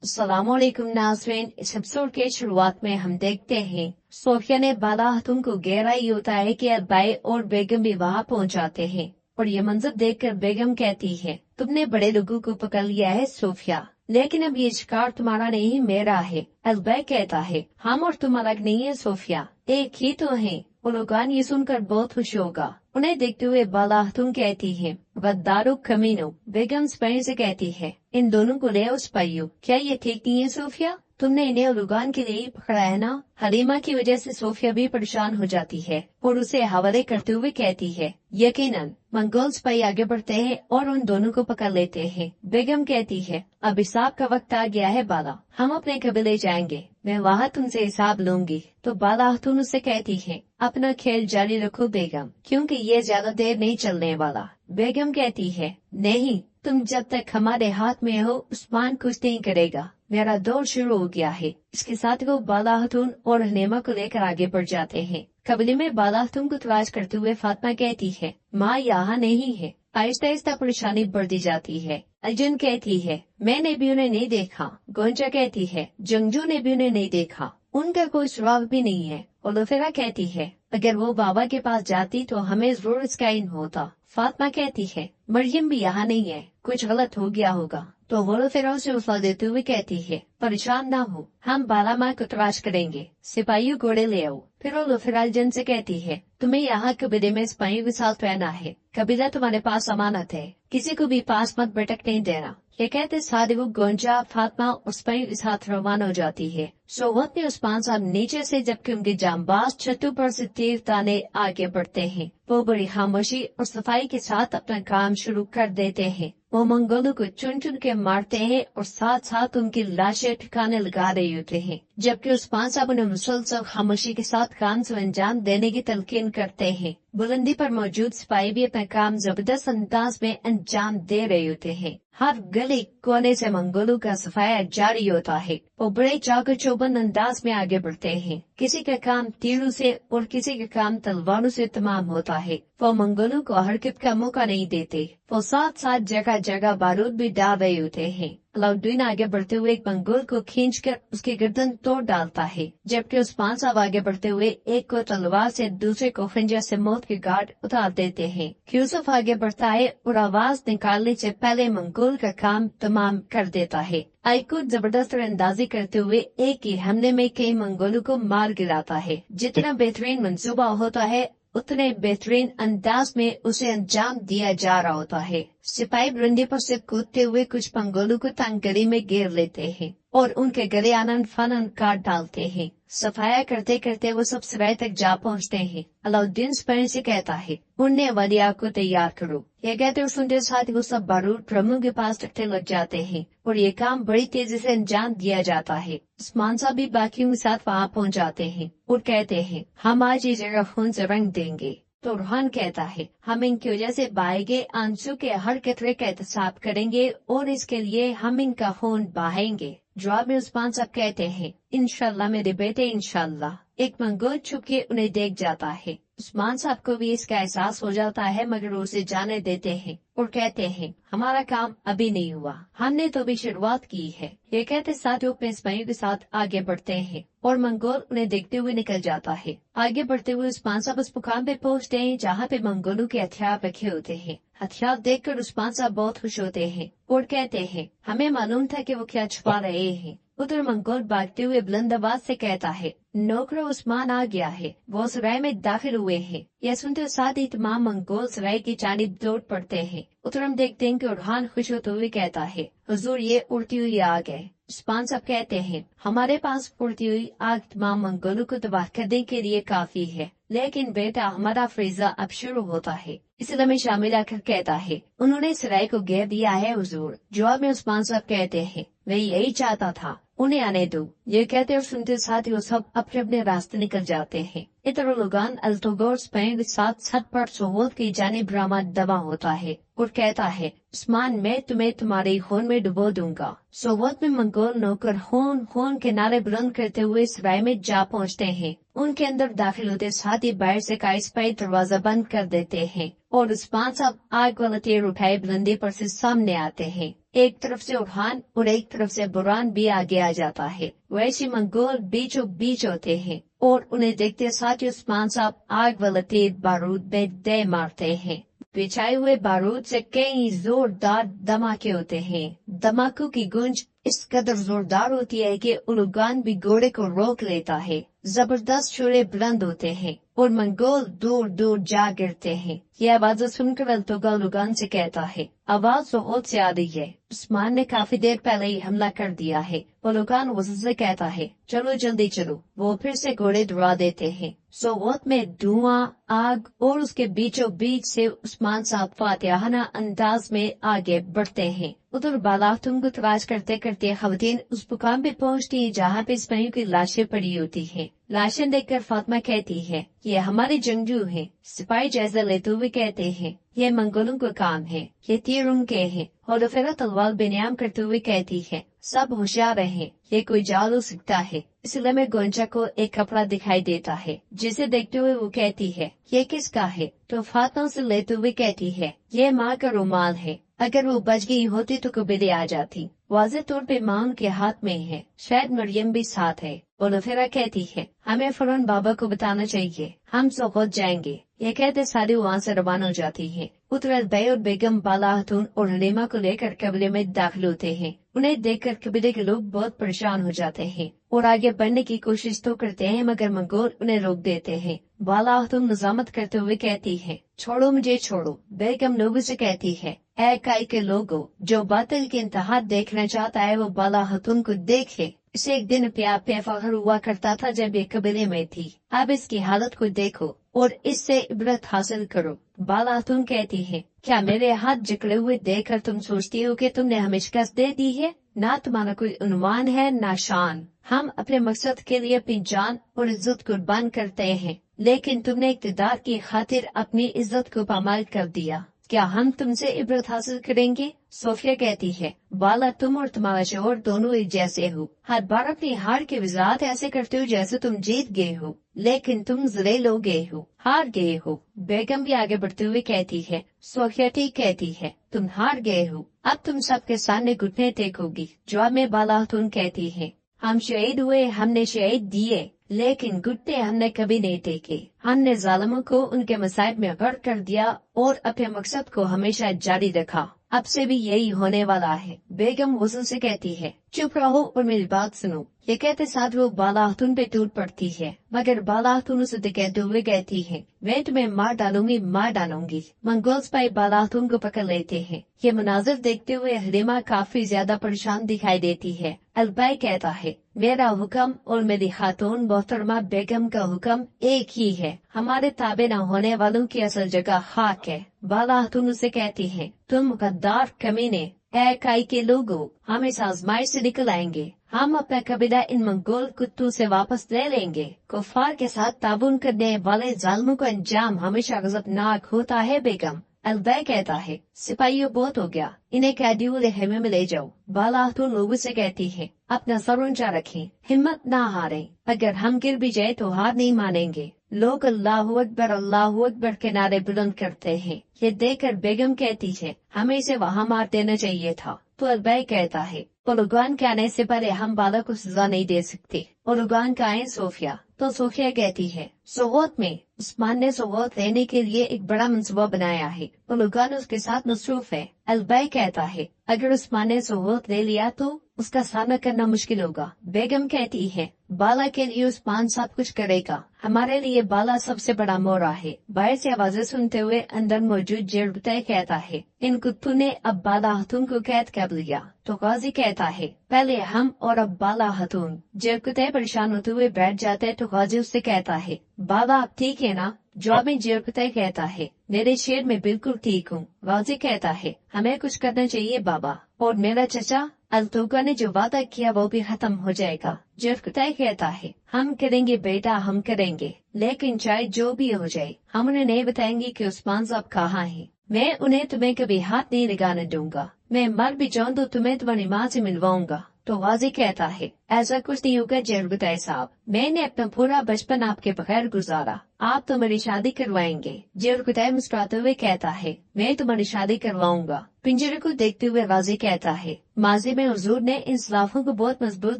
अस्सलामुअलैकुम नाज़रीन, इस एपिसोड के शुरुआत में हम देखते हैं सोफिया ने बाला खातून को गहराई होता है कि अबाई और बेगम भी वहाँ पहुँच जाते हैं और ये मंजर देखकर बेगम कहती है, तुमने बड़े लोगों को पकड़ लिया है सोफिया, लेकिन अब ये शिकार तुम्हारा नहीं मेरा है। अल्बाई कहता है, हम और तुम अलग नहीं है सोफिया, एक ही तो हैं। उलगान ये सुनकर बहुत खुश होगा। उन्हें देखते हुए बाला खातून कहती है, गद्दारो कमीनो। बेगम स्पाई से कहती है, इन दोनों को ले आओ स्पाइयो। क्या ये ठीक नहीं है सोफिया? तुमने इन्हें उलगान के लिए पकड़ा है ना? हलीमा की वजह से सोफिया भी परेशान हो जाती है और उसे हवाले करते हुए कहती है, यकीनन। मंगोल सिपाही आगे बढ़ते हैं और उन दोनों को पकड़ लेते हैं। बेगम कहती है, अब हिसाब का वक्त आ गया है बाला, हम अपने कबीले जाएंगे, मैं वहाँ तुमसे हिसाब लूंगी। तो बाला खातून उससे कहती है, अपना खेल जारी रखो बेगम, क्योंकि ये ज्यादा देर नहीं चलने वाला। बेगम कहती है, नहीं, तुम जब तक हमारे हाथ में हो उस्मान कुछ नहीं करेगा, मेरा दौर शुरू हो गया है। इसके साथ वो बाला खातून और हलीमा को लेकर आगे बढ़ जाते हैं। कबीले में बाला खातून को तलाश करते हुए फातिमा कहती है, माँ यहाँ नहीं है। आहिस्ता आहिस्ता परेशानी बढ़ती जाती है। अर्जुन कहती है, मैंने भी उन्हें नहीं देखा। गोंजा कहती है, जंगजू ने भी उन्हें नहीं देखा, उनका कोई सुराग भी नहीं है। ओलोफेरा कहती है, अगर वो बाबा के पास जाती तो हमें जरूर इसका इन होता। फातिमा कहती है, मरियम भी यहाँ नहीं है, कुछ गलत हो गया होगा। तो होलोफेरा उसे हौसला देते हुए कहती है, परेशान ना हो, हम बाला माँ को तलाश करेंगे, सिपाहियों घोड़े ले आओ। फिर होलोफेरा अर्जुन से कहती है, तुम्हें यहाँ कबीले में सिपाहियों के साथ रहना है, कबीला तुम्हारे पास अमानत है, किसी को भी पास मत भटकने देना। ये कहते सारे वो गोंजा, फातिमा और सिपाहियों के साथ रवाना हो जाती है। सोहत ने उस्मान साहब नीचे से, जबकि उनके जांबाज छतों पर से तीर ताने आगे बढ़ते हैं। वो बड़ी खामोशी और सफाई के साथ अपना काम शुरू कर देते हैं। वो मंगोलों को चुन चुन के मारते हैं और साथ साथ उनकी लाशें ठिकाने लगा रहे होते हैं, जबकि उस्मान साहब उन्हें मुसलसल खामोशी के साथ काम से अंजाम देने की तलकीन करते हैं। बुलंदी पर मौजूद सिपाही भी अपना काम जबरदस्त अंदाज में अंजाम दे रहे होते हैं। हर गली कोने से मंगोलों का सफाया जारी होता है। वो बड़े चाकर चौबंद अंदाज में आगे बढ़ते हैं। किसी का काम तीरों से और किसी का काम तलवारों से तमाम होता है। वो मंगोलों को हरकत का मौका नहीं देते। वो साथ साथ जगह जगह बारूद भी डाल रहे होते हैं। अलाउद्दीन आगे बढ़ते हुए एक मंगोल को खींचकर उसकी गर्दन तोड़ डालता है, जबकि उस्मान साहब आगे बढ़ते हुए एक को तलवार से दूसरे को खंजर से मौत के घाट उतार देते हैं। यूसुफ आगे बढ़ता है और आवाज निकालने से पहले मंगोल का काम तमाम कर देता है। आइको जबरदस्त अंदाजी करते हुए एक ही हमले में कई मंगोलों को मार गिराता है। जितना बेहतरीन मंसूबा होता है उतने बेहतरीन अंदाज में उसे अंजाम दिया जा रहा होता है। सिपाही बुलंदी पर से कूदते हुए कुछ मंगोलों को तंगड़ी में घेर लेते हैं और उनके गले आनन फानन काट डालते हैं। सफाया करते करते वो सब सराय तक जा पहुंचते हैं। अलाउद्दीन सिपाही से कहता है, उड़ने वाली आग को तैयार करो। ये कहते और सुनते साथ वो सब बारूद ड्रमों के पास रखने लग जाते हैं और ये काम बड़ी तेजी से अंजाम दिया जाता है। उस्मान साहब भी बाकियों के साथ वहाँ पहुँच जाते हैं और कहते हैं, हम आज ये जगह खून से रंग देंगे। तो रुहान कहता है, हम इनकी वजह से बहाए आंसू के हर कतरे का एहतसाब करेंगे और इसके लिए हम इनका खून बहाएंगे। जवाब में उस्मान साहब कहते हैं, इंशाल्लाह मेरे बेटे इंशाल्लाह। एक मंगोल छुप के उन्हें देख जाता है। उस्मान साहब को भी इसका एहसास हो जाता है, मगर उसे जाने देते हैं और कहते हैं, हमारा काम अभी नहीं हुआ, हमने तो अभी शुरुआत की है। ये कहते साथ वो अपने सिपाहियों के साथ आगे बढ़ते हैं और मंगोल उन्हें देखते हुए निकल जाता है। आगे बढ़ते हुए उस्मान साहब उस मुकाम पे पहुँचते हैं जहाँ पे मंगोलों के हथियार रखे होते हैं। हथियार देखकर उस्मान साहब बहुत खुश होते हैं और कहते हैं, हमें मालूम था कि वो क्या छुपा रहे हैं। उधर मंगोल भागते हुए बुलंद आवाज से कहता है, नौकरो उस्मान आ गया है, वो सराय में दाखिल हुए हैं। यह सुनते साथ ही तमाम मंगोल सराय की जानिब दौड़ पड़ते हैं। उधर हम देखते हैं कि उर्हान खुश होते हुए कहता है, हुजूर ये उड़ती हुई आग है। उस्मान साहब कहते हैं, हमारे पास उड़ती हुई आग तमाम मंगोलों को तबाह करने के लिए काफी है, लेकिन बेटा हमारा फरीजा अब शुरू होता है। इसलिए में शामिल आकर कहता है, उन्होंने सराय को घेर दिया है हुजूर। जवाब में उस्मान साहब कहते हैं, मैं यही चाहता था, उन्हें आने दो। ये कहते और सुनते साथ ही वो सब अपने अपने रास्ते निकल जाते हैं। इधर लोगान अल्तोगोर स्पेन के साथ छत पर सोहत की जानिब बरामद दबा होता है और कहता है, उस्मान मैं तुम्हें तुम्हारे खून में डुबो दूंगा। सोहत में मंगोल नौकर खून खून के नारे बुलंद करते हुए सराय में जा पहुँचते हैं। उनके अंदर दाखिल होते साथ ही बाहर से कई सिपाही दरवाजा बंद कर देते हैं और उस्मान साहब आग वाला तीर उठाए बुलंदी पर से सामने आते हैं। एक तरफ से उठान और एक तरफ से बुरान भी आगे आ जाता है। वैसे मंगोल बीचों बीच होते हैं और उन्हें देखते साथ ही उस्मान साहब आग वाला तेज बारूद में दे मारते हैं। बिछाए हुए बारूद से कई जोरदार धमाके होते हैं। धमाकों की गूंज इस कदर जोरदार होती है कि उलुगान भी घोड़े को रोक लेता है। जबरदस्त शोरे बुलंद होते हैं और मंगोल दूर दूर जा गिरते हैं। यह आवाज़ सुनकर अल्तोगा उलुगान से कहता है, आवाज बहुत से आ रही है। उस्मान ने काफी देर पहले ही हमला कर दिया है। उलुगान वज़न से कहता है, चलो जल्दी चलो। वो फिर से घोड़े दौड़ा देते हैं। सोवत में धुआं, आग और उसके बीचों बीच से उस्मान साहब फातिहाना अंदाज में आगे बढ़ते हैं। उधर बालाख्तुम को तलाश करते करते खवातीन उस मुकाम पे पहुंचती है जहाँ पे सिपाहियों की लाशें पड़ी होती हैं। लाशें देखकर फातिमा कहती है, ये हमारे जंगजू हैं। सिपाही जायजा लेते हुए कहते हैं, ये मंगोलों का काम है, ये तीर उनके हैं। और फिर तलवार बेनियाम करते हुए कहती है, सब होशियार रहें, ये कोई जाल हो सकता है। इसलिए में गोंचा को एक कपड़ा दिखाई देता है, जिसे देखते हुए वो कहती है, ये किसका है? तो फातिमा से लेते हुए कहती है, ये माँ का रुमाल है। अगर वो बच गई होती तो कबीले आ जाती। वाज़े तौर पे माँ उनके हाथ में है, शायद मरियम भी साथ है। ओलोफेरा कहती है, हमें फौरन बाबा को बताना चाहिए, हम सोगोत जाएंगे। ये कहते सारी वहाँ से रवाना हो जाती है। उतरत बे और बेगम बाला खातून और हलीमा को लेकर कबीले में दाखिल होते हैं। उन्हें देखकर कबीले के लोग बहुत परेशान हो जाते हैं और आगे बढ़ने की कोशिश तो करते हैं, मगर मंगोल उन्हें रोक देते हैं। बाला खातून निजामत करते हुए कहती है, छोड़ो मुझे छोड़ो। बेगम लोगों से कहती है, ऐ काई के लोगों, जो बातिल की इंतहा देखना चाहता है वो बाला खातून को देखे। इसे एक दिन पे फख्र हुआ करता था जब ये कबीले में थी। अब इसकी हालत को देखो और इससे इबरत हासिल करो। बाला खातून कहती है, क्या मेरे हाथ जकड़े हुए देखकर तुम सोचती हो कि तुमने हमें शिकस्त दे दी है? ना तुम्हारा कोई उन्वान है ना शान। हम अपने मकसद के लिए अपनी जान और इज्जत कुर्बान करते हैं, लेकिन तुमने इक़्तिदार की खातिर अपनी इज्जत को पामाल कर दिया। क्या हम तुमसे इबरत हासिल करेंगे? सोफिया कहती है, बाला तुम और तुम्हारा शोहर दोनों एक जैसे हो। हर बार अपनी हार की वजाहत ऐसे करते हो जैसे तुम जीत गए हो, लेकिन तुम ज़लील हो गए हो, हार गए हो। बेगम भी आगे बढ़ते हुए कहती है, सोफिया ठीक कहती है, तुम हार गए हो। अब तुम सबके सामने घुटने टेकोगी। जवाब में बाला खातून कहती है, हम शहीद हुए, हमने शहीद दिए, लेकिन घुटने हमने कभी नहीं टेके। हमने जालिमों को उनके मसाइब में गर्क कर दिया और अपने मकसद को हमेशा जारी रखा। अब से भी यही होने वाला है। बेगम वज़न से कहती है, चुप रहो और मेरी बात सुनो। ये कहते साथ वो बाला खातून पे टूट पड़ती है, मगर बाला खातून उसे कहते हुए कहती है, मैं तुम्हें मार डालूंगी। मंगोल सिपाही बाला खातून को पकड़ लेते हैं। ये मुनाजिर देखते हुए हलीमा काफी ज्यादा परेशान दिखाई देती है। अलबाई कहता है, मेरा हुक्म और मेरी खातून मोहतरमा बेगम का हुक्म एक ही है। हमारे ताबे न होने वालों की असल जगह खाक है। बाला खातून उसे कहती है, तुम गद्दार कमीने, ऐ काई के लोगों, हम इस आजमाइश से निकल आएंगे। हम अपना कबीला इन मंगोल कुत्तों से वापस ले लेंगे। कुफार के साथ ताबून करने वाले जालिमों का अंजाम हमेशा गजबनाक होता है। बेगम अलबै कहता है, सिपाहियों बहुत हो गया, इन्हें कैदियों हेमे में ले जाओ। बाला खातून लोगों से कहती है, अपना सर ऊंचा रखें, हिम्मत ना हारें। अगर हम गिर भी जाए तो हार नहीं मानेंगे। लोग अल्लाहु अकबर के नारे बुलंद करते हैं। ये देखकर बेगम कहती है, हमें इसे वहाँ मार देना चाहिए था। तो अलबै कहता है, उलुगान के आने से पहले हम बाला को सजा नहीं दे सकते। उलुगान का आए सोफिया। तो सोफिया कहती है, सोगोत में उस्मान ने सोगोत लेने के लिए एक बड़ा मंसूबा बनाया है। उलुगान उसके साथ मसरूफ है। अलबै कहता है, अगर उस्मान ने सोगोत ले लिया तो उसका सामना करना मुश्किल होगा। बेगम कहती है, बाला के लिए उस्मान सब कुछ करेगा, हमारे लिए बाला सबसे बड़ा मोरा है। बाहर से आवाजें सुनते हुए अंदर मौजूद जेरबतै कहता है, इन कुत्तों ने अब बाला खातून को कैद कर लिया। तो गाजी कहता है, पहले हम और अब बाला खातून। जेरबतै परेशान होते हुए बैठ जाते हैं तो गाजी उससे कहता है, बाबा आप ठीक है ना? जवाब में जेरबतै कहता है, मेरे शेर में बिल्कुल ठीक हूँ। गाजी कहता है, हमें कुछ करना चाहिए बाबा, और मेरा चचा अल्तोगा ने जो वादा किया वो भी खत्म हो जाएगा। जेरबतै कहता है, हम करेंगे बेटा, हम करेंगे, लेकिन चाहे जो भी हो जाए हम उन्हें नहीं बताएंगे कि उस्मान साहब कहाँ है। मैं उन्हें तुम्हें कभी हाथ नहीं लगाने दूंगा। मैं मर भी जाऊं तो तुम्हें तुम्हारी माँ से मिलवाऊंगा। तो गाजी कहता है, ऐसा कुछ नहीं होगा जरगुताई साहब, मैंने अपना पूरा बचपन आपके बगैर गुजारा, आप तो मेरी शादी करवाएंगे। जरगुताई मुस्कुराते हुए कहता है, मैं तुम्हारी शादी करवाऊंगा। पिंजरे को देखते हुए गाजी कहता है, माजी में हुजूर ने इन सलाखों को बहुत मजबूत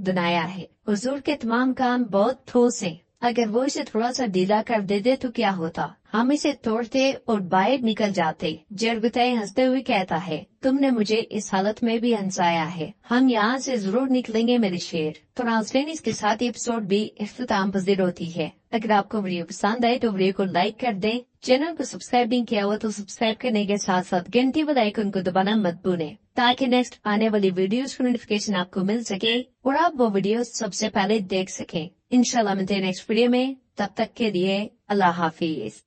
बनाया है, हुजूर के तमाम काम बहुत ठोस हैं। अगर वो इसे थोड़ा सा ढीला कर देते तो क्या होता, हम इसे तोड़ते और बाहर निकल जाते। जरगुताई हंसते हुए कहता है, तुमने मुझे इस हालत में भी हंसाया है, हम यहाँ से जरूर निकलेंगे मेरे शेर। तो नाज़रीन, इसके साथ ही एपिसोड भी इख्तिताम पजीर होती है। अगर आपको वीडियो पसंद आए तो वीडियो को लाइक कर दें, चैनल को सब्सक्राइब नहीं किया हुआ तो सब्सक्राइब करने के साथ साथ घंटी वाले आइकन को दबाना मत भूलें, ताकि नेक्स्ट आने वाली वीडियोस की नोटिफिकेशन आपको मिल सके और आप वो वीडियो सबसे पहले देख सकें। इंशाल्लाह मिलते हैं नेक्स्ट वीडियो में, तब तक के लिए अल्लाह हाफिज।